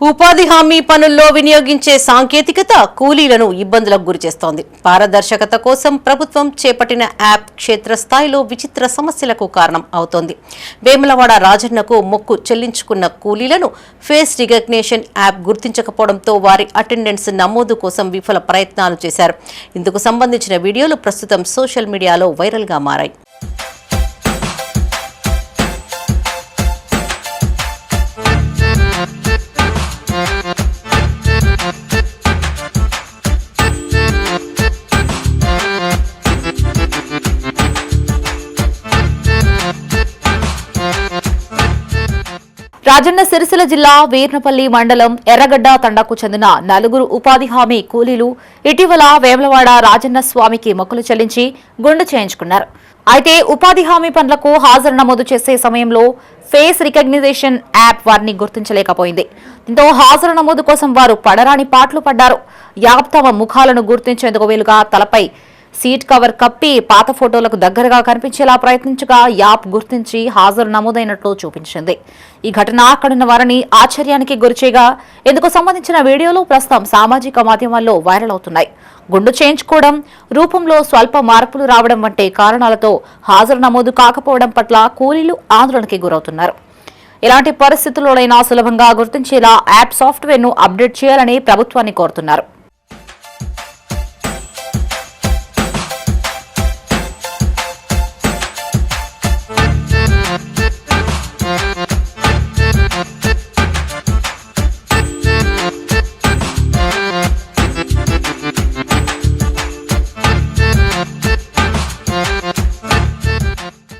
ఉపాధి హామీ పనుల్లో వినియోగించే సాంకేతికత కూలీలను ఇబ్బందులకు గురిచేస్తోంది. పారదర్శకత కోసం ప్రభుత్వం చేపట్టిన యాప్ క్షేత్రస్థాయిలో విచిత్ర సమస్యలకు కారణం అవుతోంది. వేములవాడ రాజన్నకు మొక్కు చెల్లించుకున్న కూలీలను ఫేస్ రికగ్నిషన్ యాప్ గుర్తించకపోవడంతో వారి అటెండెన్స్ నమోదు కోసం విఫల ప్రయత్నాలు చేశారు. ఇందుకు సంబంధించిన వీడియోలు ప్రస్తుతం సోషల్ మీడియాలో వైరల్గా మారాయి. రాజన్న సిరిసిల్ల జిల్లా వీర్నపల్లి మండలం ఎర్రగడ్డ తండాకు చెందిన నలుగురు ఉపాధి హామీ కూలీలు ఇటీవల వేములవాడ రాజన్న స్వామికి మొక్కులు చెల్లించి గుండు చేయించుకున్నారు. అయితే ఉపాధి హామీ పనులకు హాజరు నమోదు చేసే సమయంలో ఫేస్ రికగ్నిషన్ యాప్ వారిని గుర్తించలేకపోయింది. దీంతో హాజరు నమోదు కోసం వారు పడరాని పాటలు పడ్డారు. యాప్ తమ ముఖాలను గుర్తించేందుకు వీలుగా తలపై సీట్ కవర్ కప్పి పాత ఫోటోలకు దగ్గరగా కనిపించేలా ప్రయత్నించగా యాప్ గుర్తించి హాజరు నమోదైనట్లు చూపించింది. ఈ ఘటన అక్కడున్న వారిని ఆశ్చర్యానికి గురిచేయగా ఇందుకు సంబంధించిన వీడియోలు ప్రస్తుతం సామాజిక మాధ్యమాల్లో వైరల్ అవుతున్నాయి. గుండు చేయించుకోవడం, రూపంలో స్వల్ప మార్పులు రావడం వంటి కారణాలతో హాజరు నమోదు కాకపోవడం పట్ల కూలీలు ఆందోళనకి గురవుతున్నారు. ఇలాంటి పరిస్థితుల్లోనైనా సులభంగా గుర్తించేలా యాప్ సాఫ్ట్వేర్ను అప్డేట్ చేయాలని ప్రభుత్వాన్ని కోరుతున్నారు.